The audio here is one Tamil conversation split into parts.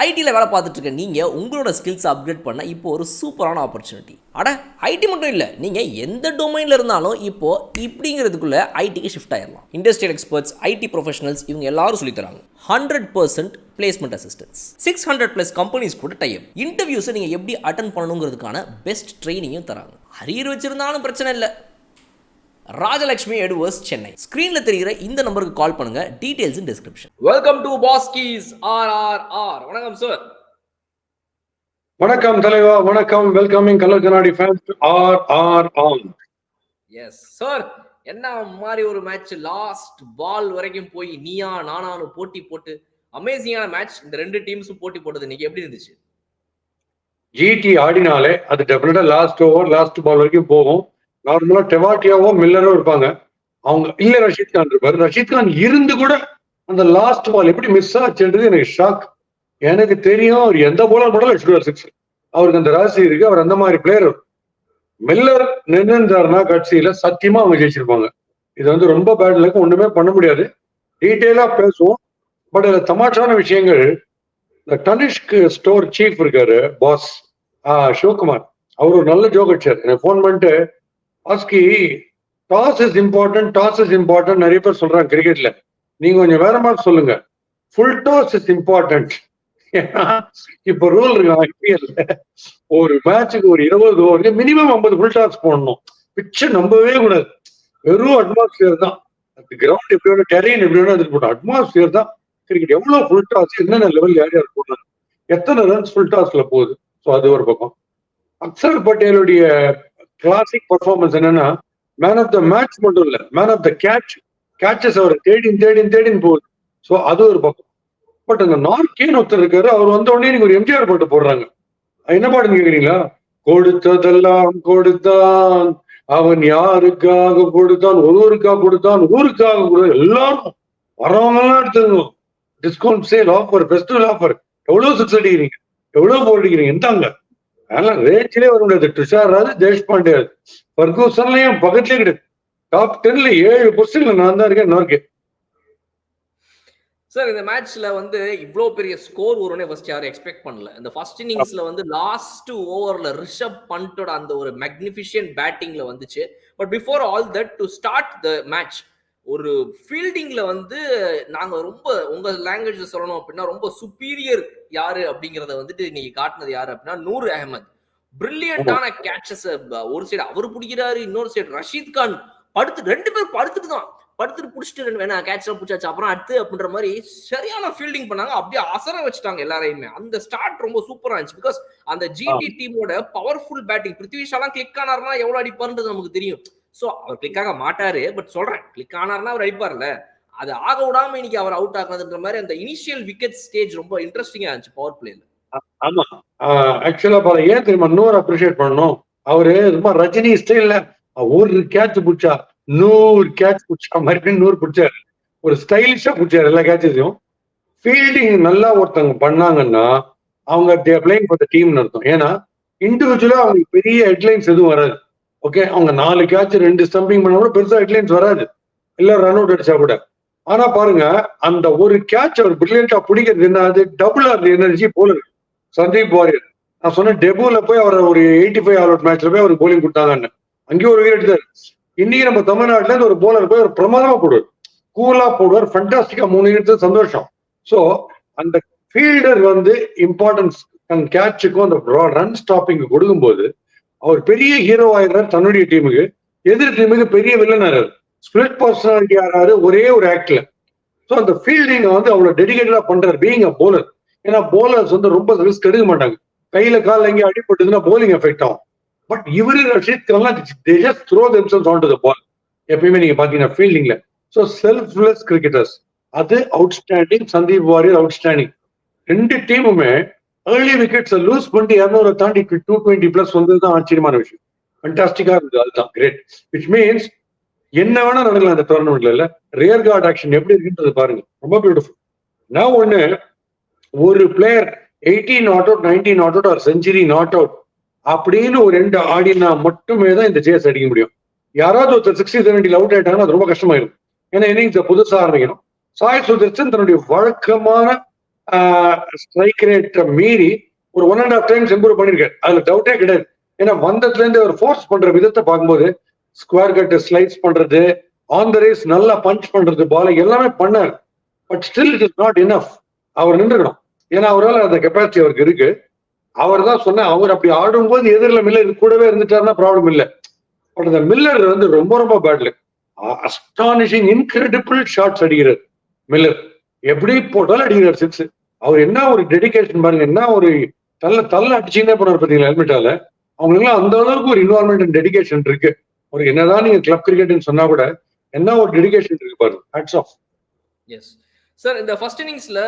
ஐடியில் வேலை பார்த்துட்டு இருக்க நீங்கள் உங்களோட ஸ்கில்ஸை அப்கிரேட் பண்ண இப்போ ஒரு சூப்பரான ஆப்பர்ச்சுனிட்டி. ஐடி மட்டும் இல்லை, நீங்கள் எந்த டொமைனில் இருந்தாலும் இப்போது இப்படிங்கிறதுக்குள்ளே ஐடிக்கு ஷிஃப்ட் ஆயிடலாம். இண்டஸ்ட்ரியல் எக்ஸ்பர்ட்ஸ், ஐடி ப்ரொஃபஷனல்ஸ் இவங்க எல்லாரும் சொல்லித்தராங்க. 100% பிளேஸ்மெண்ட் அசிஸ்டன்ஸ், 600+ கம்பெனிஸ் கூட டைப். இன்டர்வியூஸை நீங்கள் எப்படி அட்டன் பண்ணணுங்கிறதுக்கான பெஸ்ட் ட்ரைனிங்கும் தராங்க. அரியர் வச்சிருந்தாலும் பிரச்சனை இல்லை. ராஜலட்சுமி எடுவர்ஸ், சென்னை. ஸ்கிரீன்ல தெரிகிற இந்த நம்பருக்கு கால் பண்ணுங்க. Details in description. Welcome to பாஸ்கீஸ் RRR. வணக்கம் சார். வணக்கம் தலைவா, வணக்கம். வெல்கமிங் கலர் கண்ணாடி fans to RRR. Yes sir, என்ன மாதிரி ஒரு மேட்ச், லாஸ்ட் பால் வரைக்கும் போய் நீயா நானானு போட்டி போட்டு அமேசிங்கான மேட்ச். இந்த ரெண்டு டீம்ஸும் போட்டி போட்டது இன்னைக்கு எப்படி இருந்துச்சு? ஜிடி ஆடினாலே அது டெஃபினட்டா லாஸ்ட் ஓவர் லாஸ்ட் பால் வரைக்கும் போகும். நார்மலா டெவாட்டியாவோ மில்லரோ இருப்பாங்க. அவங்க இல்ல ரஷீத் கான் இருப்பாரு. ரஷீத் கான் இருந்து கூட அந்த லாஸ்ட் பால் எப்படி மிஸ் ஆச்சுன்றது எனக்கு ஷாக். எனக்கு தெரியும் அவர் எந்த போல போட்டாலும் எடுத்துடுவார் சிக்ஸ். அவருக்கு அந்த ராசி இருக்கு. அவர் அந்த மாதிரி பிளேயர். மில்லர் நின்றுந்தாருன்னா கட்சியில சத்தியமா அவங்க ஜெயிச்சிருப்பாங்க. இது வந்து ரொம்ப பேட் லக், ஒண்ணுமே பண்ண முடியாது. டீட்டெயிலா பேசுவோம். பட் இதுல தமாஷான விஷயங்கள், இந்த தனிஷ்க் ஸ்டோர் சீஃப் இருக்காரு, பாஸ் சிவகுமார், அவர் ஒரு நல்ல ஜோக் அடிச்சார். எனக்கு ஃபோன் பண்ணிட்டு, ஆஸ்கி டாஸ் இஸ் இம்பார்ட்டன்ட் நிறைய பேர் சொல்றாங்க கிரிக்கெட்ல, நீங்க கொஞ்சம் வேற மாதிரி சொல்லுங்க, ஃபுல் டாஸ் இஸ் இம்பார்ட்டன்ட். இப்ப ரூல் இருக்கு ஐபிஎல்ல, ஒரு மேட்சுக்கு ஒரு 20 ஓவருக்கு மினிமம் 50 ஃபுல் டாஸ் போடணும். பிச்சை நம்பவே கூடாது. வெறும் அட்மாஸ்பியர் தான். கிரவுண்ட் எப்படி வேணும், டெரெயின் எப்படி வேணும், அதுக்கு போட்டோம். அட்மாஸ்பியர் தான் கிரிக்கெட். எவ்வளவு ஃபுல் டாஸ், என்னென்ன லெவல் யார் யார் போடுறாங்க, எத்தனை ரன்ஸ் ஃபுல் டாஸ்ல போகுது. ஸோ அது ஒரு பக்கம். அக்சர் பட்டேலுடைய கிளாசிக் பர்ஃபார்மன்ஸ் என்னன்னா, மேன் ஆஃப் த மேட்ச் மட்டும் இல்ல, மேன் ஆஃப் த கேட்சஸ் அவர் தேடின்னு போகுது. ஸோ அது ஒரு பக்கம். பட் அந்த நார்கேன் ஒருத்தர் இருக்காரு, அவர் வந்த உடனே நீங்க ஒரு எம்ஜிஆர் பாட்டு போடுறாங்க. என்ன பாட்டுன்னு கேக்குறீங்களா? கொடுத்ததெல்லாம் கொடுத்தான், அவன் யாருக்காக கொடுத்தான், ஒருவருக்காக கொடுத்தான், ஊருக்காக கொடுத்தான், எல்லாரும் வரவங்க எல்லாம் எடுத்துக்கணும். Discount sale offer, festival offer, எவ்வளவு சிக்ஸ் அடிக்கிறீங்க, எவ்வளவு போர் அடிக்கிறீங்க, எந்தாங்க. அதெல்லாம் ரேஞ்சிலே வர முடியாது. துஷார் ராஜ், தேஷ்பாண்டே, ஃபர்கூசன்லயும் பக்கத்துலயே கிடையாது. டாப் 10ல 7 பொசிஷன்ல நான் தான் இருக்கேன். நார்கே சார், இந்த மேட்ச்ல வந்து இவ்வளோ பெரிய ஸ்கோர் வரும்னே ஃபர்ஸ்ட் யாரும் எக்ஸ்பெக்ட் பண்ணல. இந்த ஃபர்ஸ்ட் இன்னிங்ஸ்ல வந்து லாஸ்ட் ஓவர்ல ரிஷப் பண்டோட அந்த ஒரு மேக்னிஃபிஷியன்ட் பேட்டிங்ல வந்துச்சு. But before all that, to start the match, ஒரு ஃபீல்டிங்ல வந்து நாங்க ரொம்ப, உங்க லாங்குவேஜ் சொல்லணும் அப்படின்னா, ரொம்ப சுப்பீரியர் யாரு அப்படிங்கறத வந்துட்டு நீங்க காட்டினது யாரு அப்படின்னா நூர் அகமது. பிரில்லியண்டான கேட்சஸ். ஒரு சைடு அவர் பிடிக்கிறாரு, இன்னொரு சைடு ரஷீத் கான் ரெண்டு பேரும் படுத்துட்டு பிடிச்சிட்டு வேணா கேட்ச் பிடிச்சாச்சு, அப்புறம் அடுத்து அப்படின்ற மாதிரி சரியான ஃபீல்டிங் பண்ணாங்க. அப்படியே அசர வச்சுட்டாங்க எல்லாரையுமே. அந்த ஸ்டார்ட் ரொம்ப சூப்பரா இருந்துச்சு. பிகாஸ் அந்த ஜிடி டீமோட பவர்ஃபுல் பேட்டிங். பிருத்திவிஷாலாம் கிளிக் ஆனார்னா எவ்வளவு அடிப்பாருன்றது நமக்கு தெரியும். சோ அவர் கிளிக் ஆக மாட்டாரு, பட் சொல்றேன், கிளிக் ஆனார்னா அவர் அடிப்பார்ல, அது ஆக விடாம இன்னைக்கு அவர் அவுட் ஆகுறதுன்ற மாதிரி அந்த இனிஷியல் விக்கெட் ஸ்டேஜ் ரொம்ப இன்ட்ரெஸ்டிங்கா இருந்துச்சு பவர் பிளேல. ஆமா, ஆக்சுவலா பாரு, ஏன் தெரியுமா நூறு அப்ரிஷியேட் பண்ணணும்? அவரு ரொம்ப ரஜினி ஸ்டைல்ல ஒரு கேட்ச் பிடிச்சா 100 கேட்ச் பிடிச்சா மாதிரி 100 பிடிச்சாரு. ஒரு ஸ்டைலிஷா பிடிச்சாரு எல்லா கேட்சஸையும். ஃபீல்டிங் நல்லா ஒருத்தவங்க பண்ணாங்கன்னா அவங்க பிளேயிங் ஃபார் தி டீம்னு அர்த்தம். ஏன்னா இண்டிவிஜுவலா அவங்களுக்கு பெரிய ஹெட்லைன்ஸ் எதுவும் வராது. ஓகே, அவங்க 4 கேட்ச் 2 ஸ்டம்பிங் பண்ணா கூட பெருசா ஹெட்லைன்ஸ் வராது, இல்ல ரன் அவுட் அடிச்சா கூட. ஆனா பாருங்க, அந்த ஒரு கேட்ச் அவர் பிரில்லியண்டா பிடிக்கிறது என்ன, அது டபுள் ஆர் எனர்ஜி போல இருக்கு. சந்தீப் வாரியர், நான் சொன்னேன் டெபுல போய் அவர் ஒரு 85 ஆல் அவுட் மேட்ச்ல போய் அவருக்கு போலிங் கொடுத்தாங்கன்னு, அங்கேயும் ஒரு விக்கெட் எடுத்தாரு. இன்னைக்கு நம்ம தமிழ்நாட்டுல இருந்து ஒரு போலர் போய் ஒரு பிரமாதமா போடுவார், கூலா போடுவார், ஃபண்டாஸ்டிக்கா 3 விக்கெட், சந்தோஷம். சோ அந்த ஃபீல்டர் வந்து இம்பார்ட்டன்ஸ் கேட்சுக்கும் அந்த ரன் ஸ்டாப்பிங் கொடுக்கும்போது அவர் பெரிய ஹீரோ ஆயிடுறாரு தன்னுடைய டீமுக்கு. எதிர் டீமுக்கு பெரிய வில்லன் ஆறாரு. ஸ்பிளிட் பர்சனாலிட்டி ஆறாரு ஒரே ஒரு ஆக்ட்ல. ஸோ அந்த ஃபீல்டிங் வந்து அவ்வளவு டெடிகேட்டடா பண்றாரு பீயிங் அ போலர். ஏன்னா போலர்ஸ் வந்து ரொம்ப ரிஸ்க் எடுக்க மாட்டாங்க. கையில கால் எங்கேயும் அடிபட்டுதுன்னா போலிங் எஃபெக்ட் ஆகும். பட் இவரு Rashid கான்லாம் they just throw themselves onto the ball. எப்பயுமே நீங்க பாத்தீங்கன்னா ஃபீல்டிங்ல. ஸோ செல்ஃப்லெஸ் கிரிக்கெட்டர்ஸ், அது அவுட்ஸ்டாண்டிங். சந்தீப் வாரியர் அவுட்ஸ்டாண்டிங். ரெண்டு டீமுமே ஏர்லி விக்கெட்ஸ் லூஸ் பண்ணிட்டு 200 தாண்டி 220+ வந்ததுதான் ஆச்சரியமான விஷயம். ஃபண்டாஸ்டிக்கா இருந்தது. அதுதான் கிரேட். விச் மீன்ஸ் என்ன வேணா நடக்கலாம் அந்த டோர்னமெண்ட்ல. இல்ல ரியர் கார்டு ஆக்ஷன் எப்படி இருக்குன்றது பாருங்க, ரொம்ப பியூட்டிஃபுல். நான் ஒண்ணு, ஒரு player 18 not out, 19 not out, ஒரு செஞ்சுரி நாட் அவுட் அப்படின்னு ஒரு 2 ஆடினா மட்டுமே தான் இந்த ஜேஸ் அடிக்க முடியும். யாராவது ஒருத்தர் 60-70 அவுட் ஆயிட்டாங்கன்னா அது ரொம்ப கஷ்டமாயிடும். ஏன்னா இன்னிங்ஸ் புதுசா ஆரம்பிக்கணும். சாய் சுதர்சன் தன்னுடைய வழக்கமான ஸ்ட்ரைக் ரேட் மீறி ஒரு 1.5 times இம்ப்ரூவ் பண்ணிருக்காரு. அதுல டவுட்டே கிடையாது. ஏன்னா வந்ததுல இருந்து அவர் ஃபோர்ஸ் பண்ற விதத்தை பார்க்கும்போது ஸ்கொயர் கட் ஸ்லைட்ஸ் பண்றது, ஆன் த ரேஸ் நல்லா பஞ்ச் பண்றது, பால் எல்லாமே பண்ணாரு. But still it is not enough. அவர் நின்றுக்கணும். ஏன்னா அவரால் அந்த கெப்பாசிட்டி அவருக்கு இருக்கு. அவர் தான் சொன்ன, அவர் அப்படி ஆடும்போது எதிரில் மில்லர் கூடவே இருந்துட்டாருன்னா ப்ராப்ளம் இல்லை. பட் அந்த மில்லர் வந்து ரொம்ப ரொம்ப பேட்ல அஸ்டானிஷிங் இன்கிரெடிபிள் ஷாட்ஸ் அடிக்கிறார் மில்லர். எப்படி போட்டாலும் அடிக்கிறார் சிக்ஸ். அவர் என்ன ஒரு டெடிகேஷன் பாருங்க, என்ன ஒரு தள்ள அடிச்சுன்னே போனார் பார்த்தீங்களா ஹெல்மெட்டால. அவங்களுக்குலாம் அந்த அளவுக்கு ஒரு இன்வால்மெண்ட் அண்ட் டெடிகேஷன் இருக்கு. ஒரு என்னதான் நீங்க கிளப் கிரிக்கெட்னு சொன்னா கூட என்ன ஒரு டெடிகேஷன் இருக்கு பாருங்க. Hats off. எஸ் சார், இந்த ஃபர்ஸ்ட் இன்னிங்ஸ்ல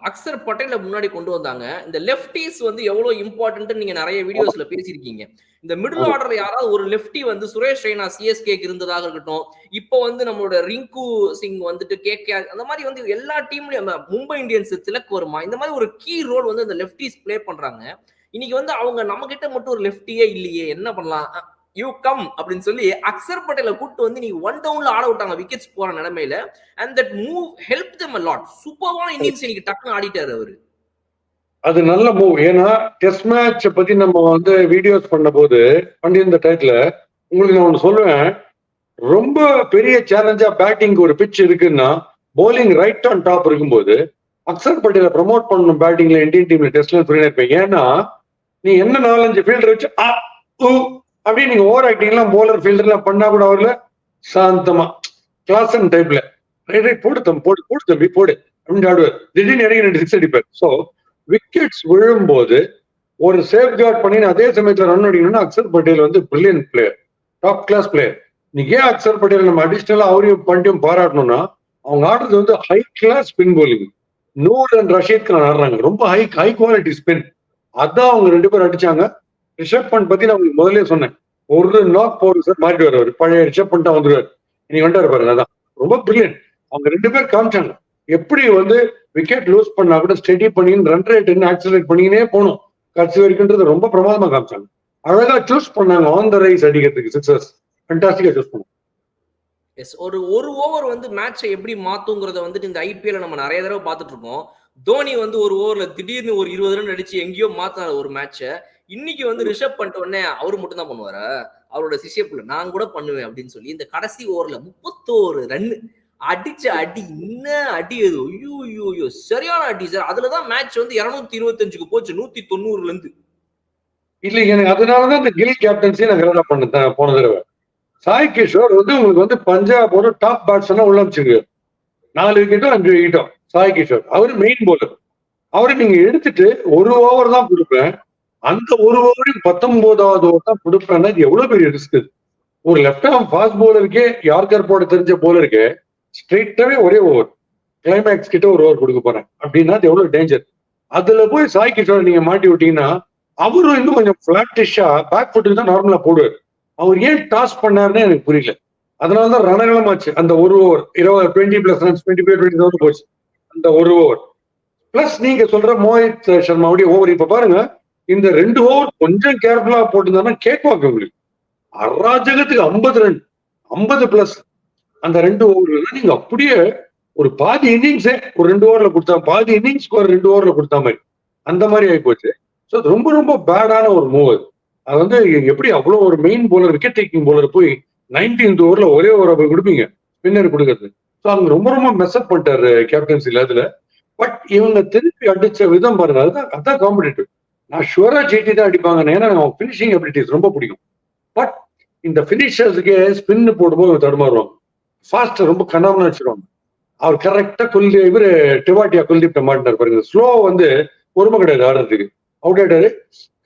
அக்சர் பட்டேல முன்னாடி கொண்டு வந்தாங்க. இந்த லெஃப்டிஸ் வந்து எவ்வளவு இம்பார்ட்டன்ட் நீங்க நிறைய வீடியோஸ்ல பேசியிருக்கீங்க. இந்த மிடில் ஆர்டர்ல யாராவது ஒரு லெஃப்டி வந்து சுரேஷ் ரெய்னா சிஎஸ்கேக்கு இருந்ததாக இருக்கட்டும், இப்போ வந்து நம்மளோட ரிங்கு சிங் வந்துட்டு கேகேஆர், அந்த மாதிரி வந்து எல்லா டீம்லயும் மும்பை இந்தியன்ஸ் திலக் வர்மா, இந்த மாதிரி ஒரு கீ ரோல் வந்து அந்த லெஃப்டிஸ் பிளே பண்றாங்க. இன்னைக்கு வந்து அவங்க நம்ம கிட்ட மட்டும் ஒரு லெஃப்டியே இல்லையே, என்ன பண்ணலாம், யூ கம் அப்படின்னு சொல்லி அக்சர் பட்டேல கூட்டு வந்து நீங்க 1 downல ஆட விட்டாங்க விக்கெட்ஸ் போற நிலைமையில. And that move help them a lot. சூப்பரான இன்னிங்ஸ் இன்னைக்கு டக்குன்னு ஆடிட்டாரு அவரு. அது நல்ல மூவ். ஏன்னா டெஸ்ட் மேட்ச் பத்தி நம்ம வந்து வீடியோஸ் பண்ண போது பண்ணியிருந்த டைத்துல உங்களுக்கு நான் ஒண்ணு சொல்லுவேன். ரொம்ப பெரிய சேலஞ்சா பேட்டிங் ஒரு பிட்ச் இருக்குன்னா போலிங் ரைட் ஆன் டாப் இருக்கும்போது அக்சர் பட்டேல ப்ரமோட் பண்ணணும் பேட்டிங்ல இந்தியன் டீம்ல டெஸ்ட்ல இருப்பேன். ஏன்னா நீ என்ன 4-5 ஃபீல்டர் வச்சு அப்படியே நீங்க ஓவர் ஆக்டிங்லாம் போலர் ஃபீல்டர்லாம் பண்ணா கூட அவர்ல சாந்தமா கிளாசன் டைப்ல ரைட் போடு தம்பி போடு அப்படின்னு ஆடுவார். திடீர்னு இறங்கி 2 6 அடிப்பார். ஸோ விக்கெட்ஸ் விழும்போது ஒரு சேஃப் கார்ட் பண்ணி அதே சமயத்தில் ரன் அடிக்கணும்னா அக்சர் பட்டேல் வந்து brilliant player, top class player. இன்னைக்கு ஏன் அக்சர் பட்டேல் நம்ம அடிஷனலா அவரையும் பண்ணியும் பாராட்டணும்னா அவங்க ஆடுறது வந்து high class spin bowling. Noor and Rashid Khan ஆடுறாங்க, ரொம்ப ஹை குவாலிட்டி ஸ்பின். அதான் அவங்க 2 பேரும் அடிச்சாங்க. ரிஷப் பண்ட் பத்தி நான் உங்களுக்கு முதலே சொன்னேன், ஒரு நாக் போர் சார் மாறிடுவார் அவர். பழைய ரிஷப் பண்டா வந்துருவார். இன்னைக்கு வந்துட்டாரு பாருங்க. அதான் ரொம்ப பிரில்லியன்ட். அவங்க 2 பேர் காமிச்சாங்க எப்படி வந்து விக்கெட் லூஸ் பண்ணா கூட ஸ்டெடி பண்ணி ரன் ரேட் ஆக்சிலரேட் பண்ணினே போகணும் கட்சி வரைக்கும்ன்றது ரொம்ப பிரமாதமா காமிச்சாங்க. அழகா சூஸ் பண்ணாங்க ஆன் த ரைஸ் அடிக்கிறதுக்கு சிக்ஸர்ஸ். ஃபேண்டாஸ்டிக்கா சூஸ் பண்ணாங்க. எஸ், ஒரு ஓவர் வந்து மேட்சை எப்படி மாத்துங்கிறத வந்துட்டு இந்த ஐபிஎல் நம்ம நிறைய தடவை பார்த்துட்டு இருக்கோம். தோனி வந்து ஒரு ஓவர்ல திடீர்னு ஒரு 20 ரன் அடிச்சு எங்கேயோ மாத்தினாரு ஒரு மேட்சை. இன்னைக்கு வந்து ரிஷப் பண்ணிட்ட உடனே அவரு மட்டும் தான் பண்ணுவாரா, அவரோட சிஷ்யப்புல நான் கூட பண்ணுவேன் அப்படின்னு சொல்லி இந்த கடைசி ஓவர்ல 31 ரன் அடிச்ச அடி, என்ன அடி அது, ஐயோ சரியான அடி சார். அதுலதான் மேட்ச் வந்து 225க்கு போச்சு 190ல இருந்து. இல்ல எனக்கு அதனாலதான் இந்த கில் கேப்டன்சி நான் கரெக்டா பண்ணேன் போன தடவை. சாய் கிஷோர் வந்து உங்களுக்கு வந்து பஞ்சாபோட டாப் பேட்ஸ்மேனா உள்ள வச்சிருக்கு. 4 விக்கெட்டோ 5 விக்கெட்டோ சாய் கிஷோர். அவரு மெயின் போலர். அவரை நீங்க எடுத்துட்டு ஒரு ஓவர் தான் கொடுப்பேன், அந்த ஒரு ஓவரையும் 19வது ஓவர் தான் கொடுப்பேன்னா இது எவ்வளவு பெரிய ரிஸ்க். ஒரு லெப்ட் ஆர்ம் ஃபாஸ்ட் போலருக்கே யார்கர் போட தெரிஞ்ச போலருக்கு ஸ்ட்ரெயிட்டாவே ஒரே ஓவர் கிளைமேக்ஸ் கிட்ட ஒரு ஓவர் கொடுக்க போறேன் அப்படின்னா அது எவ்வளவு டேஞ்சர். அதுல போய் சாய் கிஷோர் நீங்க மாட்டி விட்டீங்கன்னா அவரும் இன்னும் கொஞ்சம் பிளாட்டிஷா பேக் ஃபுட்டுக்கு தான் நார்மலா போடுவார். அவர் ஏன் டாஸ் பண்ணாருன்னு எனக்கு புரியல. அதனாலதான் ரணகலமாச்சு அந்த ஒரு ஓவர். 20+ ரன்ஸ் 25-20 போச்சு அந்த ஒரு ஓவர். பிளஸ் நீங்க சொல்ற மோஹித் சர்மாவுடைய ஓவர் இப்ப பாருங்க, இந்த 2 ஓவர் கொஞ்சம் கேர்ஃபுல்லா போட்டுருந்தாங்கன்னா கேட்பாங்க உங்களுக்கு. அராஜகத்துக்கு 50 ரன் 50+ அந்த 2 ஓவர்ல நீங்க அப்படியே ஒரு பாதி இன்னிங்ஸே ஒரு 2 ஓவர்ல கொடுத்தா, பாதி இன்னிங்ஸ் ஒரு 2 ஓவர்ல கொடுத்தா மாதிரி அந்த மாதிரி ஆகி போச்சு. ஸோ அது ரொம்ப ரொம்ப பேடான ஒரு மூவ். அது வந்து எப்படி அவ்வளவு ஒரு main bowler wicket taking bowler போய் 19th ஓவர்ல ஒரே ஓவரை போய் கொடுப்பீங்க ஸ்பின்னர் கொடுக்கறது. ஸோ அவங்க ரொம்ப ரொம்ப மெஸ்அப் பண்ணிட்டாரு கேப்டன்சில அதுல. பட் இவங்க திருப்பி அடிச்ச விதம் பாருங்க, அதான் காம்படிட்டிவ். நான் ஷுவரா ஜெயிட்டி தான் அடிப்பாங்க, ஏன்னா பினிஷிங் அபிலிட்டிஸ் ரொம்ப பிடிக்கும். பட் இந்த பினிஷர்ஸுக்கு ஸ்பின் போடும்போது தடுமாறுவாங்க, ஃபாஸ்ட் ரொம்ப கண்ணாம வச்சிருவாங்க. அவர் கரெக்டா இவரு டிவாட்டியா குல்தீப் மாட்டினார் பாருங்க. ஸ்லோ வந்து பொறுமை கிடையாது ஆடுறதுக்கு, அவுட் ஆயிட்டாரு.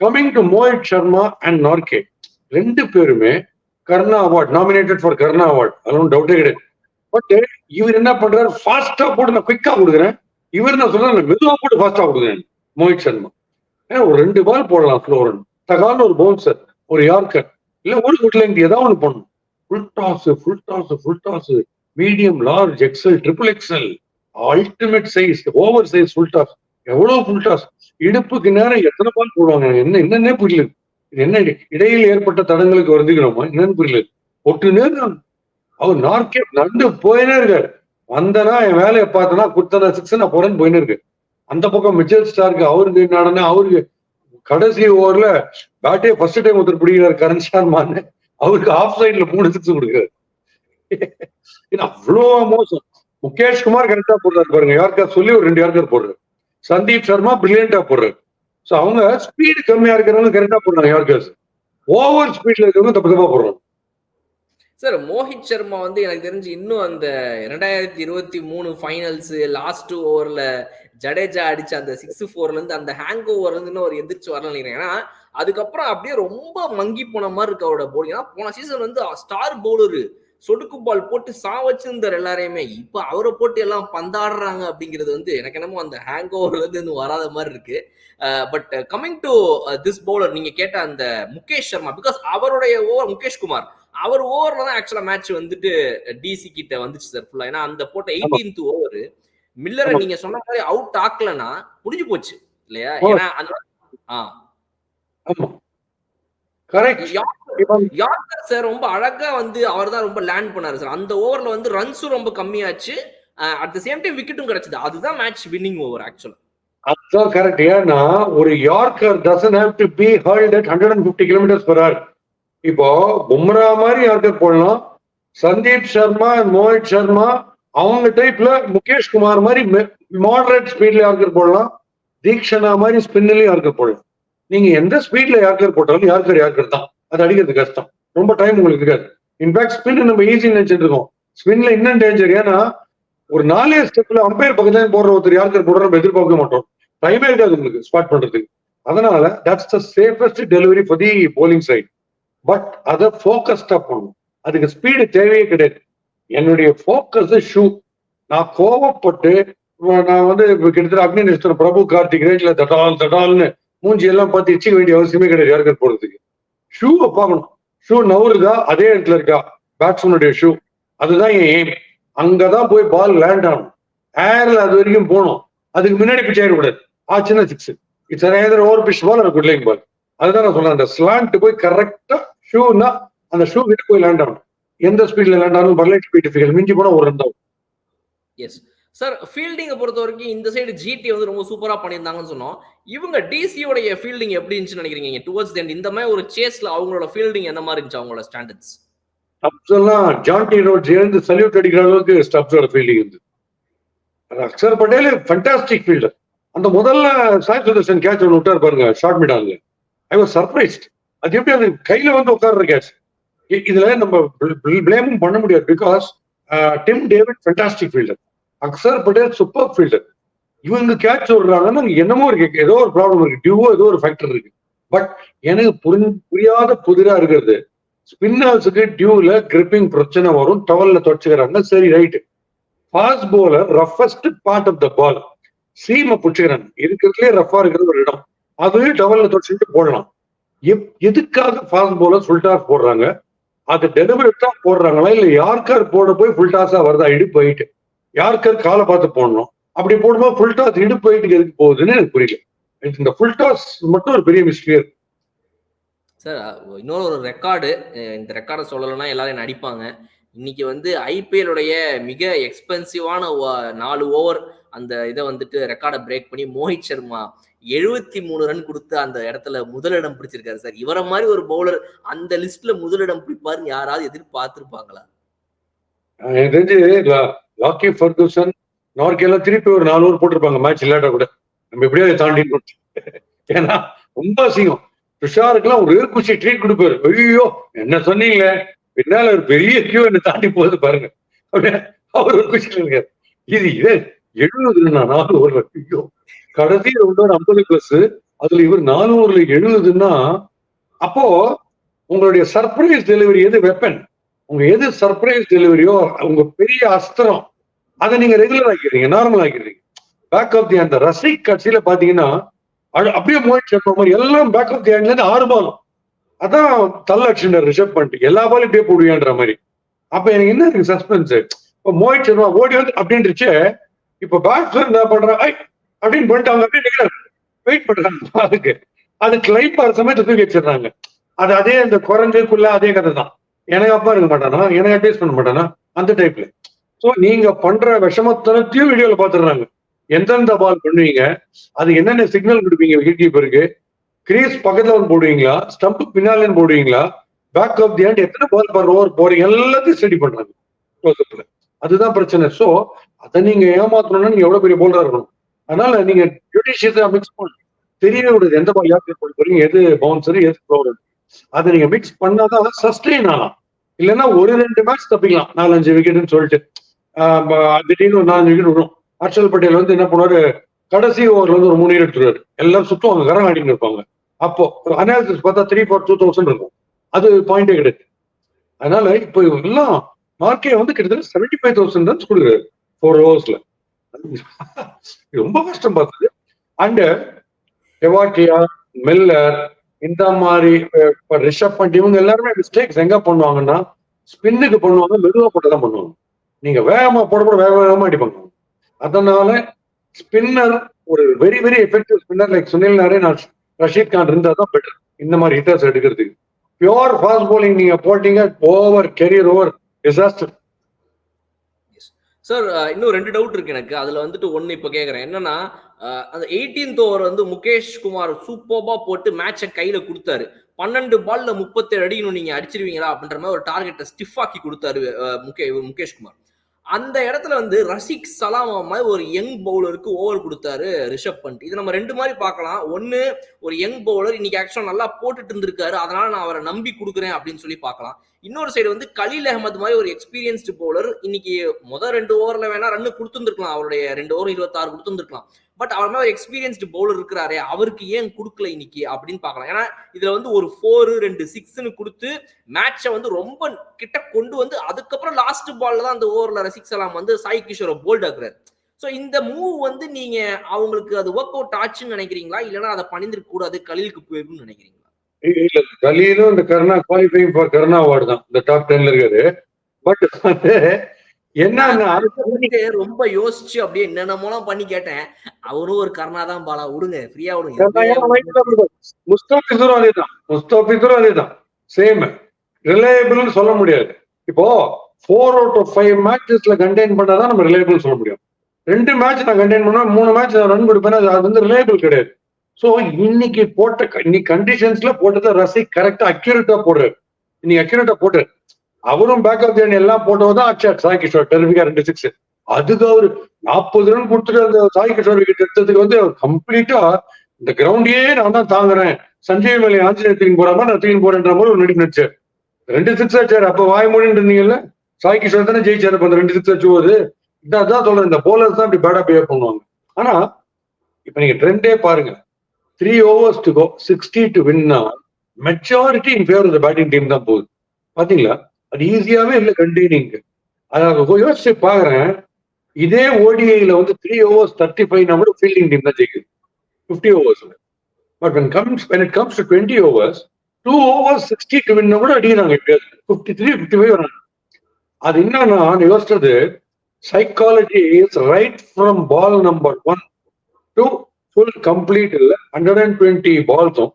Coming to Mohit Sharma and Nortje 2 பேருமே Karna award nominated for Karna award, அதெல்லாம் டவுட்டே கிடையாது. பட் இவர் என்ன பண்றாரு, ஃபாஸ்டா போட்டு நான் குயிக்கா கொடுக்குறேன், இவர் நான் சொல்றேன் மெதுவா போட்டு ஃபாஸ்டா கொடுக்குறேன். மோஹித் சர்மா ஒரு 2 பால் போடலாம் ஸ்லோ ரன், தகான ஒரு பவுன்சர், ஒரு யார்கர், இல்ல ஒரு குட் லெங்க் ஏதாவது ஒண்ணு பண்ணணும். Full toss medium large XL triple XL ultimate size over size full toss. எவ்வளவு ஃபுல் டாஸ், இடுப்புக்கு நேரம் எத்தனை பால் போடுவாங்க என்னன்னே புரியல. இது என்ன இடையில் ஏற்பட்ட தடங்களுக்கு வருந்துக்கிறோமா என்னன்னு புரியல. ஒட்டு நேரம் அவர் நார்கே நண்டு போயினே இருக்காரு. வந்தனா என் வேலையை பார்த்தனா குத்தனா 6 நான் போறேன்னு போயின்னு இருக்கு. அந்த பக்கம் மிச்சல் ஸ்டார்க்கு அவருக்கு என்னன்னா அவருக்கு கடைசி ஓவர்ல பேட்டே ஃபர்ஸ்ட் டைம் ஒருத்தர் பிடிக்கிறார் கரண் ஷர்மான்னு, அவருக்கு ஆஃப் சைட்ல 3 சிக்ஸ் கொடுக்குறாரு. அவ்வளோ மோசம். முகேஷ் குமார் கரெக்டா போடுறாரு பாருங்க, யார்கர் சொல்லி ஒரு 2 யார்கர் போடுறாரு. சந்தீப் சர்மா பிரில்லியண்டா போடுறாரு. சோ அவங்க ஸ்பீடு கம்மியா இருக்கிறவங்க கரெக்டா போடுறாங்க யார்கர்ஸ். ஓவர் ஸ்பீட்ல இருக்கிறவங்க தப்பு தப்பா போடுறாங்க. சார் மோஹித் சர்மா வந்து எனக்கு தெரிஞ்சு இன்னும் அந்த 2023 ஃபைனல்ஸ் லாஸ்ட் ஓவர்ல ஜடேஜா அடிச்ச அந்த 6-4ல இருந்து அந்த ஹேங் ஓவர்ல இருந்து இன்னும் ஒரு எந்திரிச்சு வரல நினைக்கிறேன். ஏன்னா அதுக்கப்புறம் அப்படியே ரொம்ப மங்கி போன மாதிரி இருக்கு அவரோட போலிங். ஏன்னா போன சீசன் வந்து ஸ்டார் பவுலரு சொடுக்கு பால் போட்டு சாவச்சிருந்தார் எல்லாரையுமே. இப்ப அவரை போட்டு எல்லாம் பந்தாடுறாங்க அப்படிங்கிறது வந்து எனக்கு என்னமோ அந்த ஹேங் ஓவர்ல இருந்து வராத மாதிரி இருக்கு. But coming to this bowler, நீங்க கேட்ட அந்த முகேஷ் சர்மா, பிகாஸ் அவருடைய ஓவர் முகேஷ் குமார் அவர் ஓவர்ல தான் ஆக்சுவலா மேட்ச் வந்துட்டு டிசி கிட்ட வந்துச்சு சார் ஃபுல்லா. ஏன்னா அந்த போட்ட 18th ஓவர் மில்லரை நீங்க சொன்ன மாதிரி அவுட் ஆக்கலன்னா முடிஞ்சு போச்சு இல்லையா? ஏன்னா அந்த யார்கர் சார் ரொம்ப அழகா வந்து அவர் தான் ரொம்ப லேண்ட் பண்ணாரு சார். அந்த ஓவர்ல வந்து ரன்ஸும் ரொம்ப கம்மியாச்சு, அட் தி சேம் டைம் விக்கெட்டும் கிடைச்சது. அதுதான் மேட்ச் வின்னிங் ஓவர் ஆக்சுவலா. அதுதான் கரெக்ட். ஏன்னா ஒரு yorker doesn't have to be hurled at 150 km/h. இப்போ பும்ரா மாதிரி யார்கர் போடலாம், சந்தீப் சர்மா மோஹித் சர்மா அவங்க டைப்ல முகேஷ் குமார் மாதிரி மாடரேட் ஸ்பீட்ல யார்கர் போடலாம், தீக்ஷனா மாதிரி ஸ்பின்லயும் யார்கர் போடலாம். நீங்க எந்த ஸ்பீட்ல யார்கர் போட்டாலும் யார்கர் தான். அது அடிக்கிறது கஷ்டம், ரொம்ப டைம் உங்களுக்கு இருக்காது. இன்ஃபேக்ட் ஸ்பின் நம்ம ஈஸி நினைச்சிட்டு இருக்கோம், ஸ்பின்ல இன்னும் டேஞ்சர். ஏன்னா ஒரு 4 ஸ்டெப்ல அம்பையர் பக்கத்துல போடுற ஒருத்தர் யார்கர் போடுற நம்ம எதிர்பார்க்க மாட்டோம், டைமே இருக்காது உங்களுக்கு ஸ்பாட் பண்றதுக்கு. அதனால that's the safest delivery for the bowling side. But அதை ஃபோக்கஸ்டா பண்ணணும், அதுக்கு ஸ்பீடு தேவையே கிடையாது. என்னுடைய ஃபோக்கஸ் ஷூ. நான் கோவப்பட்டு நான் வந்து கிட்டத்தட்ட அக்னி நட்சத்திரம் பிரபு கார்த்திக் ரேட்ல தடால்னு மூஞ்சி எல்லாம் பார்த்து எச்சிக்க வேண்டிய அவசியமே கிடையாது யார்கர் போடுறதுக்கு. ஷூவை பார்க்கணும், ஷூ நவுறுதா அதே இடத்துல இருக்கா பேட்ஸ்மேனுடைய ஷூ, அதுதான் என் எய்ம். அங்கதான் போய் பால் லேண்ட் ஆகணும், ஏர்ல அது வரைக்கும் போகணும். அதுக்கு முன்னாடி பிச் ஆயிடக்கூடாது, ஆச்சுன்னா 6. It's either over pitch ball ஒரு குட் லைன் பால். அதுதான் நான் சொன்னேன், அந்த ஸ்லாண்ட் போய் கரெக்டா ஷூனா அந்த ஷூ கிட்ட போய் லேண்ட் ஆகணும். எந்த ஸ்பீட்ல லேண்ட் ஆகணும், பர்லைட் ஸ்பீட் டிஃபிகல்ட் மிஞ்சி போனா ஒரு ரன் தான். எஸ் சார், ஃபீல்டிங்கை பொறுத்த வரைக்கும் இந்த சைடு ஜிடி வந்து ரொம்ப சூப்பரா பண்ணியிருந்தாங்கன்னு சொன்னோம். இவங்க டிசியோடைய ஃபீல்டிங் எப்படி இருந்துச்சுன்னு நினைக்கிறீங்க டுவர்ட்ஸ் தி எண்ட்? இந்த மாதிரி ஒரு சேஸ்ல அவங்களோட ஃபீல்டிங் என்ன மாதிரி இருந்துச்சு, அவங்களோட ஸ்டாண்டர்ட்ஸ்? ஸ்டப்ஸ் எல்லாம் ஜான்டி ரோட்ஸ் எழுந்து சல்யூட் அடிக்கிற அளவுக்கு ஸ்டப்ஸோட ஃபீல்டிங் இருந்தது. Axar Patel fantastic fielder. அந்த முதல்ல சாய் சுதர்ஷன் கேட்ச் ஒன்று விட்டார் பாருங்க ஷார்ட் மிடான்ல, ஐ வாஸ் சர்ப்ரைஸ்ட். அது எப்படி அது கையில வந்து உட்கார்ற கேட்ச். இதுல நம்ம பிளேமும் பண்ண முடியாது, because Tim David fantastic fielder, Axar Patel super fielder. இவங்க கேட்ச் விடுறாங்கன்னா என்னமோ இருக்கு, ஏதோ ஒரு ப்ராப்ளம் இருக்கு, டியூவோ ஏதோ ஒரு ஃபேக்டர் இருக்கு. பட் எனக்கு புரியாத புதிரா இருக்கிறது, ஸ்பின்னர்ஸுக்கு டியூல கிரிப்பிங் பிரச்சனை வரும், டவல்ல தொடச்சுக்கிறாங்க, சரி right. Fast bowler roughest part of the ball சீமை புடிச்சுக்கிறாங்க, இருக்கிறதுலே ரஃபா இருக்கிற ஒரு இடம், அது டவல்ல தொடச்சுட்டு போடலாம். எதுக்காக ஃபாஸ்ட் போலர் ஃபுல் டாஸ் போடுறாங்க? அது டெலிபரேட்டா போடுறாங்களா இல்ல யார்கர் போட போய் ஃபுல் டாஸா வருதா? இடுப்பு போயிட்டு யார்கர் காலை பார்த்து போடணும், அப்படி போடும்போது ஃபுல் டாஸ் இடுப்பு போயிட்டு எதுக்கு போகுதுன்னு எனக்கு புரியல. இந்த ஃபுல் டாஸ் மட்டும் ஒரு பெரிய மிஸ்டேக் இருக்கு சார். இன்னொரு ஒரு ரெக்கார்டு, இந்த ரெக்கார்டை சொல்லலைன்னா எல்லாரும் என்ன அடிப்பாங்க. இன்னைக்கு வந்து ஐபிஎல்லுடைய மிக எக்ஸ்பென்சிவான 4 ஓவர் அந்த இதை வந்துட்டு ரெக்கார்டை பிரேக் பண்ணி மோஹித் சர்மா 73 ரன் கொடுத்து அந்த இடத்துல முதலிடம் பிடிச்சிருக்காரு சார். இவரை மாதிரி ஒரு பவுலர் அந்த லிஸ்ட்ல முதலிடம் பிடிப்பாருன்னு யாராவது எதிர்பார்த்திருப்பாங்களா? எனக்கு தெரிஞ்சு லாக்கி ஃபர்கூசன் நார்கெல்லாம் திருப்பி ஒரு 4 ஓவர் போட்டிருப்பாங்க மேட்ச் இல்லாட்டா கூட, நம்ம எப்படியாவது தாண்டி. ஏன்னா ரொம்ப அசிங்கம். துஷாருக்குலாம் ஒரு குச்சி ட்ரீட் கொடுப்பாரு, ஐயோ என்ன சொன்னீங்களே பின்னால ஒரு பெரிய கியூ என்ன தாண்டி போகுது பாருங்க, அவர் ஒரு குச்சியில் இருக்காரு. இது 70 4 ஓவர், ஐயோ கடைசி ஒரு 50+, அதுல இவர் 4 ஓவர்ல 70ன்னா அப்போ உங்களுடைய சர்ப்ரைஸ் டெலிவரி எது வெப்பன், உங்க எது சர்ப்ரைஸ் டெலிவரியோ உங்க பெரிய அஸ்திரம், அதை நீங்க ரெகுலர் ஆக்கிடுறீங்க, நார்மல் ஆக்கிடுறீங்க. பேக் ஆஃப் தி அந்த ரசிக் கட்சியில பாத்தீங்கன்னா அப்படியே மோஹித் சர்மா மாதிரி எல்லாம் பேக் ஆஃப் தி ஹேண்ட்ல இருந்து 6 பால், அதான் தல்லாட்சியில ரிஷப் பண்ணிட்டு எல்லா பாலும் இப்படியே போடுவியான்ற மாதிரி. அப்ப எனக்கு என்ன இருக்கு சஸ்பென்ஸ், இப்ப மோஹித் சர்மா ஓடி வந்து அப்படின்னுச்சு, இப்ப பேட்ஸ்மேன் என்ன பண்றாங்க அப்படின்னு பண்ணிட்டு அவங்க அப்படியே வெயிட் பண்றாங்க, அதுக்கு அது கிளைம் ஆகிற சமயத்தை தூக்கி வச்சிடுறாங்க. அது அதே அந்த குறைஞ்சுக்குள்ள அதே கதை தான், எனக்கு அப்பா இருக்க மாட்டானா, எனக்கு அட்வைஸ் பண்ண மாட்டானா, அந்த டைப்ல. ஸோ நீங்க பண்ற விஷமத்தனத்தையும் வீடியோல பாத்துடுறாங்க, எந்தெந்த பால் பண்ணுவீங்க, அது என்னென்ன சிக்னல் கொடுப்பீங்க விக்கெட் கீப்பருக்கு, கிரீஸ் பக்கத்துல வந்து போடுவீங்களா, ஸ்டம்ப் பின்னால போடுவீங்களா, பேக் ஆஃப் தி ஹேண்ட் எத்தனை பால் பர் ஓவர் போறீங்க, எல்லாத்தையும் ஸ்டடி பண்றாங்க க்ளோஸ்அப்ல. அதுதான் பிரச்சனை. சோ அதை நீங்க ஏமாத்தணும்னா நீங்க எவ்வளவு பெரிய போல்டா இருக்கணும். அதனால நீங்க ஜுடிஷியஸா மிக்ஸ் பண்ண தெரியவே கூடாது, எந்த பால் யாருக்கு போட போறீங்க, எது பவுன்சர் எது பவுலர். அதை நீங்க மிக்ஸ் பண்ணாதான் சஸ்டெயின் ஆகலாம். இல்லைன்னா ஒரு 2 மேட்ச் தப்பிக்கலாம் 4-5 விக்கெட்னு சொல்லிட்டு திடீர்னு ஒரு 4 விக்கெட் விடும். ஹர்ஷல் பட்டேல் வந்து என்ன பண்ணுவாரு, கடைசி ஓவர்ல வந்து ஒரு 3 விக்கெட் எடுத்துருவாரு. எல்லாரும் சுத்துவாங்க, கரம் ஆடிட்டு இருப்பாங்க. அப்போ அனாலிசிஸ் பார்த்தா 3-4-2000 இருக்கும். அது பாயிண்டே கிடையாது. அதனால இப்போ எல்லாம் மார்க்கே வந்து கிட்டத்தட்ட 75,000 ரன்ஸ் கொடுக்குறாரு 4 ஓவர்ஸ்ல. ரொம்ப கஷ்டம் பார்த்தது. அண்ட் டெவாட்டியா, மில்லர், இந்த மாதிரி ரிஷப் பண்ட் இவங்க எல்லாருமே மிஸ்டேக்ஸ் எங்க பண்ணுவாங்கன்னா ஸ்பின்னுக்கு பண்ணுவாங்க, மெதுவா போட்டதான் பண்ணுவாங்க. நீங்க வேகமா போட வேகமா அடிப்பாங்க. அதனால ஸ்பின்னர் ஒரு very very effective spinner like Sunil Narine, Rashid Khan இருந்தா தான் பெட்டர் இந்த மாதிரி ஹிட்டர்ஸ் எடுக்கிறதுக்கு. பியூர் ஃபாஸ்ட் போலிங் நீங்க போட்டீங்க, over career over disaster. Sir இன்னும் 2 டவுட் இருக்கு எனக்கு. அதுல வந்துட்டு ஒன்னு இப்ப கேக்குறேன். என்னன்னா அந்த 18th ஓவர் வந்து முகேஷ் குமார் சூப்பர்பா போட்டு மேட்சை கையில கொடுத்தாரு. 12 பால்ல 37 அடிக்கணும், நீங்க அடிச்சிருவீங்களா அப்படின்ற மாதிரி ஒரு டார்கெட்டை ஸ்டிஃப் ஆக்கி கொடுத்தாரு முகேஷ் குமார். அந்த இடத்துல வந்து ரஷீத் சலாம் மாதிரி ஒரு யங் பவுலருக்கு ஓவர் கொடுத்தாரு ரிஷப் பண்ட். இது நம்ம 2 மாதிரி பார்க்கலாம். ஒன்னு, ஒரு யங் பவுலர் இன்னைக்கு ஆக்சுவலா நல்லா போட்டுட்டு இருந்திருக்காரு, அதனால நான் அவரை நம்பி கொடுக்குறேன் அப்படின்னு சொல்லி பார்க்கலாம். இன்னொரு சைடு வந்து கலீல் அகமது மாதிரி ஒரு எக்ஸ்பீரியன்ஸ்டு பவுலர் இன்னைக்கு முதல் 2 ஓவர்ல வேணா ரன் கொடுத்துருக்கலாம், அவருடைய 2 ஓவர் 26 கொடுத்துருக்கலாம். பட் அவர் மாதிரி ஒரு எக்ஸ்பீரியன்ஸ்டு பவுலர் இருக்கிறாரே, அவருக்கு ஏன் கொடுக்கல இன்னைக்கு அப்படின்னு பார்க்கலாம். ஏன்னா இதுல வந்து ஒரு 4 2 6ன்னு கொடுத்து மேட்சை வந்து ரொம்ப கிட்ட கொண்டு வந்து அதுக்கப்புறம் லாஸ்ட் பால்ல தான் அந்த ஓவர்ல ரஷீத் சலாம் வந்து சாய் கிஷோரை போல்ட் ஆக்குறாரு. ஸோ இந்த மூவ் வந்து நீங்க அவங்களுக்கு அது ஒர்க் அவுட் ஆச்சுன்னு நினைக்கிறீங்களா, இல்லைன்னா அதை பண்ணிருக்க கூடாது கலீலுக்கு போயிருக்குன்னு நினைக்கிறீங்களா? இல்ல, கலீலும் இந்த Karuna qualifying for Karuna award தான் இந்த டாப் 10ல இருக்காரு. பட் வந்து என்னன்னா ரொம்ப யோசிச்சு அப்படியே என்னென்னமோலாம் பண்ணி கேட்டேன். அவரும் ஒரு கருணா தான் பாலா, விடுங்க ஃப்ரீயா விடுங்க. முஸ்தாபிசுரும் அதேதான் சேம் ரிலையபிள்னு சொல்ல முடியாது. இப்போ 4 out of 5 மேட்சஸ்ல கண்டெயின் பண்ணாதான் நம்ம ரிலையபிள் சொல்ல முடியும். 2 மேட்ச் நான் கண்டெயின் பண்ணா 3 மேட்ச் ரன் கொடுப்பேன், அது வந்து ரிலையபிள் கிடையாது. சோ இன்னைக்கு இன்னைக்கு கண்டிஷன்ஸ்ல போட்டதை ரஷீத் கரெக்டா அக்யூரேட்டா போடுறாரு. இன்னைக்கு அக்யூரேட்டா போட்டாரு. அவரும் பேக் ஆஃப் தி ஹேண்ட் எல்லாம் போட்டதான் அச்சார் சாய் கிஷோர் டெரிஃபிக்கா 2 6. அதுக்கு அவரு 40 ரன் கொடுத்துட்டு அந்த சாய் கிஷோர் விக்கெட் எடுத்ததுக்கு வந்து கம்ப்ளீட்டா இந்த கிரவுண்டையே நான் தான் தாங்குறேன், சஞ்சய் மேலே ஆஞ்சநேயர் தூக்கி போற மாதிரி நான் தூக்கி போறேன்ற மாதிரி ஒரு நடிப்பு நடிச்சார். 2 6 ஆச்சாரு. அப்ப வாய் மூடிட்டு இருந்தீங்கல்ல, சாய் கிஷோர் தானே ஜெயிச்சாரு அந்த 2 6 ஆச்சு போகுது. இதான் சொல்றேன், இந்த போலர்ஸ் தான் இப்படி பேடா பிஹேவ் பண்ணுவாங்க. ஆனா இப்ப நீங்க ட்ரெண்டே பாருங்க, 3 overs to go 60 to win-னா majority in favour of the batting team தான் போகுது. பாத்தீங்களா? அது ஈஸியாவே இல்ல கண்டெய்னிங். அதாவது யோசிச்சு பாக்குறேன், இதே ஓடிஐல வந்து 3 overs 35 கூட ஃபீல்டிங் டீம் தான் ஜெயிக்குது 50 overs. But when it comes to 20 overs 2 overs 60 to win கூட அடிக்கிறாங்க. 53 55 வராங்க. அது என்னன்னா யோசிச்சது, psychology is right from ball number 1 to full complete இல்ல 120 பால்ஸும்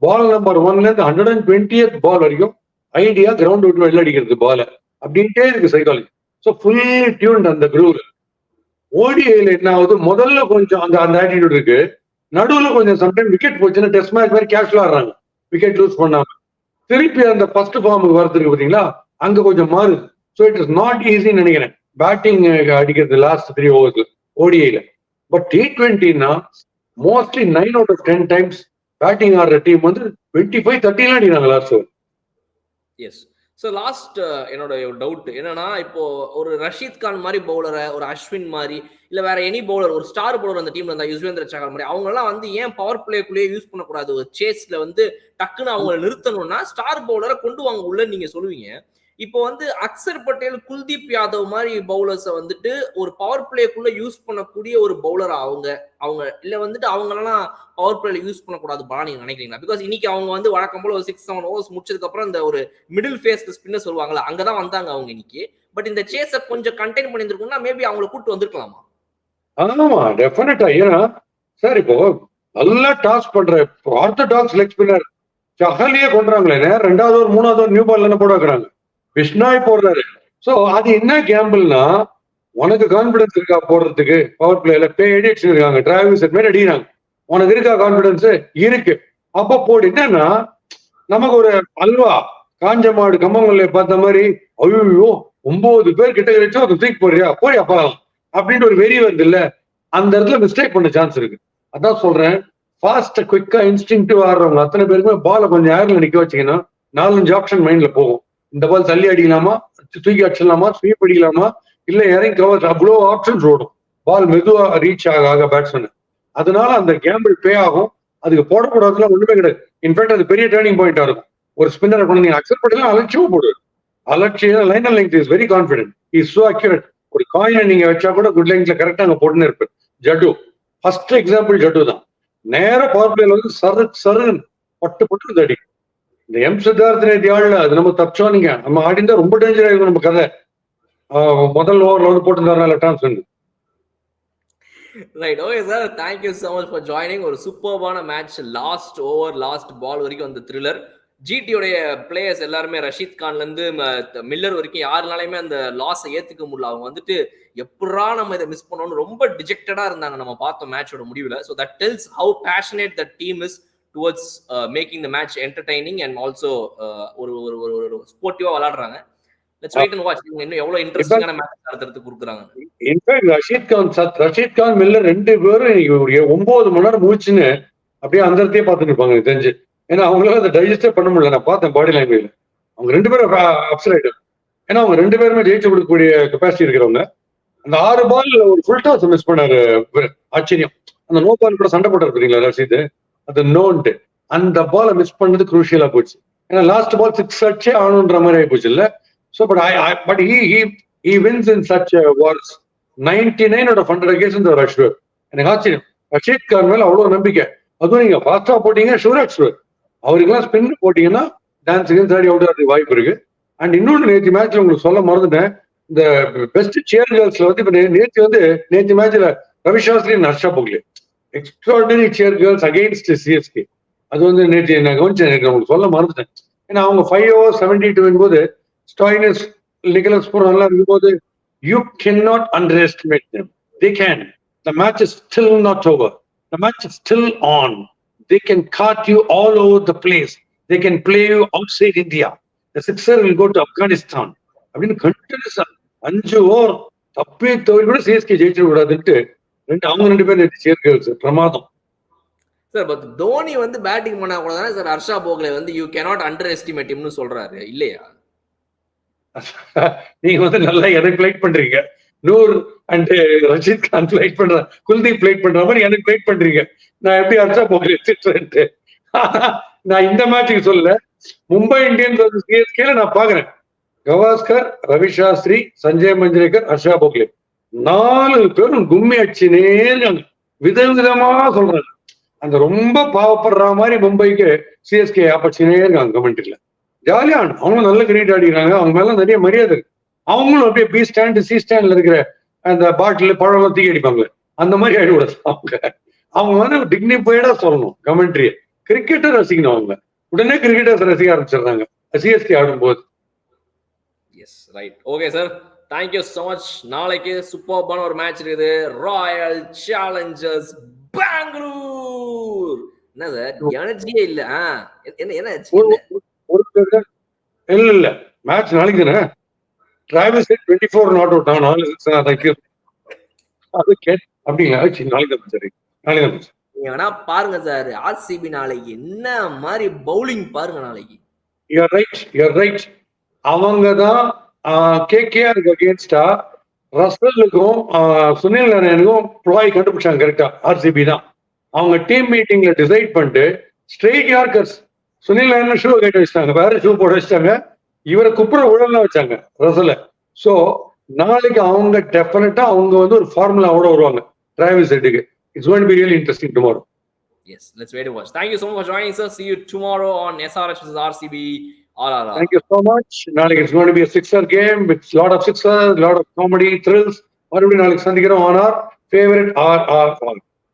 பால் நம்பர் 1ல இருந்து 120th பால் வரைக்கும் ஐடியா கிரவுண்ட் விட்டு வெளில அடிக்கிறது பால அப்படின்ட்டே இருக்கு சைக்காலஜி. ஸோ ஃபுல்லி டியூன்ட் அந்த குரூவ்ல. ஓடிஐல என்ன ஆகுது, முதல்ல கொஞ்சம் அந்த ஆட்டிடியூட் இருக்கு, நடுவுல கொஞ்சம் சம்டைம் விக்கெட் போச்சுன்னா டெஸ்ட் மேட்ச் மாதிரி கேஷுவலா ஆடுறாங்க, விக்கெட் லூஸ் பண்ணாம. திருப்பி அந்த ஃபர்ஸ்ட் ஃபார்முக்கு வரதுக்கு பாத்தீங்களா, அங்க கொஞ்சம் மாறுது. ஸோ இட் இஸ் நாட் ஈஸின்னு நினைக்கிறேன் பேட்டிங் அடிக்கிறது லாஸ்ட் 3 overs ஓடிஐல. பட் T20னா mostly 9 out of 10 times batting ஆடுற டீம் வந்து 25-30 அடிக்கிறாங்க last over. Yes. So last என்னோட டவுட் என்னன்னா, இப்போ ஒரு ரஷீத் கான் மாதிரி பவுலரை, ஒரு அஸ்வின் மாதிரி, இல்ல வேற எனி பவுலர், ஒரு ஸ்டார் பவுலர் அந்த டீம்ல இருந்தா யுஸ்வேந்திர சஹல் மாதிரி, அவங்க எல்லாம் வந்து ஏன் பவர் பிளேக்குள்ளேயே யூஸ் பண்ணக்கூடாது? ஒரு சேஸ்ல வந்து டக்குன்னு அவங்களை நிறுத்தணும்னா ஸ்டார் பவுலரை கொண்டு வாங்க உள்ள நீங்க சொல்லுவீங்க. இப்போ வந்து அக்சர் பட்டேல், குல்தீப் யாதவ் மாதிரி பவுலர்ஸை வந்துட்டு ஒரு பவர் பிளேக்குள்ள யூஸ் பண்ணக்கூடிய ஒரு பவுலர் அவங்க இல்ல வந்துட்டு அவங்களெல்லாம் பவர் பிளேல யூஸ் பண்ணக்கூடாது பா நீங்க நினைக்கிறீங்களா? பிகாஸ் இன்னைக்கு அவங்க வந்து வழக்கம் போல ஒரு 6-7 overs முடிச்சதுக்கு அப்புறம் இந்த ஒரு மிடில் ஃபேஸ்ல ஸ்பின்னர் சொல்லுவாங்களா, அங்கதான் வந்தாங்க அவங்க இன்னைக்கு. பட் இந்த சேஸை கொஞ்சம் கண்டெயின் பண்ணிருக்கணும்னா மேபி அவங்களை கூட்டு வந்திருக்கலாமா? ஆமா, டெஃபினட்டா. ஏன்னா சார் இப்போ நல்லா டாஸ் பண்ற ஆர்த்தடாக்ஸ் லெக் ஸ்பின்னர் சஹலியே கொண்டுறாங்களே, 2வது ஓவர் 3வது ஓவர் நியூ பால் என்ன போட வைக்கிறாங்க, விஷ்ணாய் போடுறாரு. சோ அது என்ன கேம்பிள்னா, உனக்கு கான்பிடன்ஸ் இருக்கா போடுறதுக்கு பவர் பிளேல எடிட்ஸ் இருக்காங்க, டிராவிஸ் மாதிரி அடிக்கிறாங்க, உனக்கு இருக்கா கான்பிடன்ஸ்? இருக்கு. அப்ப போடு. என்னன்னா நமக்கு ஒரு அல்வா காஞ்ச மாடு கம்மங்கல்ல பார்த்த மாதிரி, ஐயோ 9 பேர் கிட்ட வச்சு ஒரு தூக்கி போறியா போய் அப்பா அப்படின்ட்டு ஒரு வெறி வருது இல்ல, அந்த இடத்துல மிஸ்டேக் பண்ண சான்ஸ் இருக்கு. அதான் சொல்றேன், ஃபாஸ்ட் குவிக்கா இன்ஸ்டிங்டிவ் ஆடுறவங்க அத்தனை பேருக்குமே பாலை கொஞ்சம் ஏர்ல நிக்க வச்சீங்கன்னா 4-5 ஆப்ஷன் மைண்ட்ல போகும். இந்த பால் தள்ளி அடிக்கலாமா, தூக்கி அடிச்சிடலாமா, ஸ்வீப் அடிக்கலாமா, இல்ல இறங்கி கவர், அவ்வளோ ஆப்ஷன்ஸ் ஓடும். பால் மெதுவா ரீச் ஆக பேட்ஸ்மேன். அதனால அந்த கேம்பிள் பே ஆகும். அதுக்கு போடக்கூடாதுலாம் ஒண்ணுமே கிடையாது. இன்ஃபேக்ட் அது பெரிய டேர்னிங் பாயிண்டா இருக்கும். ஒரு ஸ்பின்னரை கொண்டு நீங்க அக்செப்ட் பண்ணலாம், அலட்சியமா போடுவார். அலட்சியம் line and length is very confident, is so accurate. ஒரு காயினை நீங்க வச்சா கூட குட் லெங்க்ல கரெக்டா அங்க போட்டுன்னு இருப்பார். ஜட்டு ஃபர்ஸ்ட் எக்ஸாம்பிள் ஜட்டு தான். நேர பவர் பிளேல வந்து சருன்னு பட்டு தடி. இந்த எம் சித்தார்த்த நேத்தி ஆடல, அது நம்ம தச்சோம். நீங்க நம்ம ஆடிந்தா ரொம்ப டேஞ்சர் ஆயிருக்கும் நம்ம கதை. முதல் ஓவர்ல வந்து போட்டுருந்தாருனா லெட்டான்ஸ் வந்து. Right, okay sir, thank you so much for joining. ஒரு சூப்பர்பான match, last over last ball வரைக்கும் அந்த த்ரில்லர். ஜிடியோடைய பிளேயர்ஸ் எல்லாருமே ரஷீத் கான்ல இருந்து மில்லர் வரைக்கும் யாருனாலையுமே அந்த லாஸை ஏத்துக்க முடியல. அவங்க வந்துட்டு எப்படா நம்ம இதை மிஸ் பண்ணோம்னு ரொம்ப டிஜெக்டடா இருந்தாங்க நம்ம பார்த்தோம் மேட்சோட முடிவில். So that டெல்ஸ் how passionate the team is towards making the match entertaining and also ஒரு ஒரு ஸ்போர்ட்டிவா விளையாடுறாங்க. Let's wait and watch. இன்னும் எவ்வளவு இன்ட்ரெஸ்டிங்கான மேட்ச் நடத்துறதுக்கு கொடுக்குறாங்க. இன்ஃபேக்ட் ரஷீத் கான் மில்லர் 2 பேரும் 9 மணி நேரம் மூச்சுன்னு அப்படியே அந்த இடத்தையே பார்த்துட்டு இருப்பாங்க எனக்கு தெரிஞ்சு. ஏன்னா அவங்களால அதை டைஜஸ்டே பண்ண முடியல. நான் பார்த்தேன் பாடி லாங்குவேஜ். அவங்க 2 பேரும் அப்செட் ஆயிட்டாங்க. ஏன்னா அவங்க 2 பேருமே ஜெயிச்சு கொடுக்கக்கூடிய கெப்பாசிட்டி இருக்கிறவங்க. அந்த 6 பால் ஒரு ஃபுல் டாஸ் மிஸ் பண்ணாரு. ஆச்சரியம். அந்த நோ பால் கூட சண்டை போட்டாரு தெரியுங்களா ரஷீத், அது நோன்ட்டு. அந்த பாலை மிஸ் பண்ணது குரூஷியலா போச்சு. ஏன்னா லாஸ்ட் பால் 6 அடிச்சே ஆகணுன்ற மாதிரி ஆகி போச்சு இல்ல. So, but he wins in such wars. 99 out of 100 cases இந்த ரஷ்வர். எனக்கு ஆச்சரியம். ரஷீத் கான் மேல அவ்வளவு நம்பிக்கை. அதுவும் நீங்க ஃபாஸ்டா போட்டீங்க ஷூர். அவருக்கெல்லாம் ஸ்பின் போட்டீங்கன்னா டான்ஸுக்கு தேடி அவுட் ஆகிறதுக்கு வாய்ப்பு இருக்கு. அண்ட் இன்னொன்று நேற்று மேட்ச்ல உங்களுக்கு சொல்ல மறந்துட்டேன். இந்த பெஸ்ட் சேர் கேர்ள்ஸ்ல வந்து இப்ப நேற்று மேட்ச்ல ரவி சாஸ்திரி ஹர்ஷா போக்லே எக்ஸ்ட்ராடினரி சேர் கேர்ள்ஸ் அகெயின்ஸ்ட் சிஎஸ்கே. அது வந்து நேற்று நான் கவனிச்சேன், உங்களுக்கு சொல்ல மறந்துட்டேன். ஏன்னா அவங்க 5 over 72 போது ஸ்டாயினஸ் நிக்கலஸ் பூரா நல்லா இருக்கும்போது you cannot underestimate them. They can. The match is still not over. The match is still on. They can cart you all over the place. They can play you outside India. The sixer will go to Afghanistan. அப்படின்னு கண்டினியூஸா 5 ஓவர் தப்பே தவிர கூட சிஎஸ்கே ஜெயிச்சிட கூடாதுன்ட்டு அவங்க 2 பேர் சேர்க்கிறது பிரமாதம். சார் பட் தோனி வந்து பேட்டிங் பண்ணா கூட தானே சார் ஹர்ஷா போக்லே வந்து யூ கேனாட் அண்டர் எஸ்டிமேட் ஹிம்னு சொல்றாரு இல்லையா? நீங்க வந்து நல்லா எனக்கு பிளைட் பண்றீங்க. நூர் அண்ட் ரஷீத் கான் பிளைட் பண்ற, குல்தீப் பிளைட் பண்ற மாதிரி எனக்கு பிளைட் பண்றீங்க. நான் எப்படி ஹர்ஷா போக்லே திட்டுறேன்ட்டு நான் இந்த மேட்சுக்கு சொல்லல. மும்பை இந்தியன்ஸ் சிஎஸ்கேல நான் பாக்குறேன். கவாஸ்கர், ரவி சாஸ்திரி, சஞ்சய் மஞ்சுரேக்கர், ஹர்ஷா போக்லே 4 பேரும் கும்மி அடிச்சுனே இருக்காங்க. விதவிதமா சொல்றாங்க. அந்த ரொம்ப பாவப்படுற மாதிரி மும்பைக்கு சிஎஸ்கே ஆப்படிச்சுனே இருக்காங்க கமெண்ட்ரியில. ஜாலியா அவங்களும் நல்ல கிரிக்கெட் ஆடிக்கிறாங்க. அவங்க மேல நிறைய மரியாதை இருக்கு. அவங்களும் அப்படியே பி ஸ்டாண்ட் சி ஸ்டாண்ட்ல இருக்கிற அந்த பாட்டில் பழம் தூக்கி அடிப்பாங்க. அந்த மாதிரி ஆயிடுவாங்க. அவங்க வந்து டிக்னிஃபைடா சொல்லணும் கமெண்ட்ரிய. கிரிக்கெட்டை ரசிக்கணும். அவங்க உடனே கிரிக்கெட்டை ரசிக்க ஆரம்பிச்சிடுறாங்க சிஎஸ்கே ஆடும்போது. S right, okay sir, thank you so much. நாளைக்கு சூப்பர்பான ஒரு மேட்ச் இருக்குது, ராயல் சேலஞ்சர்ஸ் பெங்களூர். என்ன சார் எனர்ஜியே இல்ல? இல்ல மேட்ச் நாளைக்கு தானே. Travis 24 not out. 4 அப்படிங்களா? நாளைக்கு தான் சரி, நாளைக்கு தான். நீங்க வேணா பாருங்க சார், ஆர்சிபி நாளைக்கு என்ன மாதிரி பவுலிங் பாருங்க நாளைக்கு. You right. அவங்க தான் கேகேஆருக்கு அகேன்ஸ்டா ரசலுக்கும் சுனில் நாராயணுக்கும் ப்ளாய் கண்டுபிடிச்சாங்க கரெக்டா. ஆர்சிபி தான் அவங்க டீம் மீட்டிங்ல டிசைட் பண்ணிட்டு straight yorkers Sunil Narayanan shoe கேட்டு வச்சிட்டாங்க, வேற ஷூ போட வச்சிட்டாங்க. இவரை குப்புற உடல்ல வச்சாங்க ரசல. சோ நாளைக்கு அவங்க டெஃபினட்டா அவங்க வந்து ஒரு ஃபார்முலாவோட வருவாங்க டிராவிஸ் ஹெட்டுக்கு. It's going to be really interesting tomorrow. Yes, let's wait and watch. Thank you so much for joining, sir. See you tomorrow on SRH versus RCB. Thank you so much. Naalik it's going to be a sixer game with lot of sixers, lot of comedy, thrills. மறுபடியும் நாளைக்கு சந்திக்கிறோம் on our favorite RRR.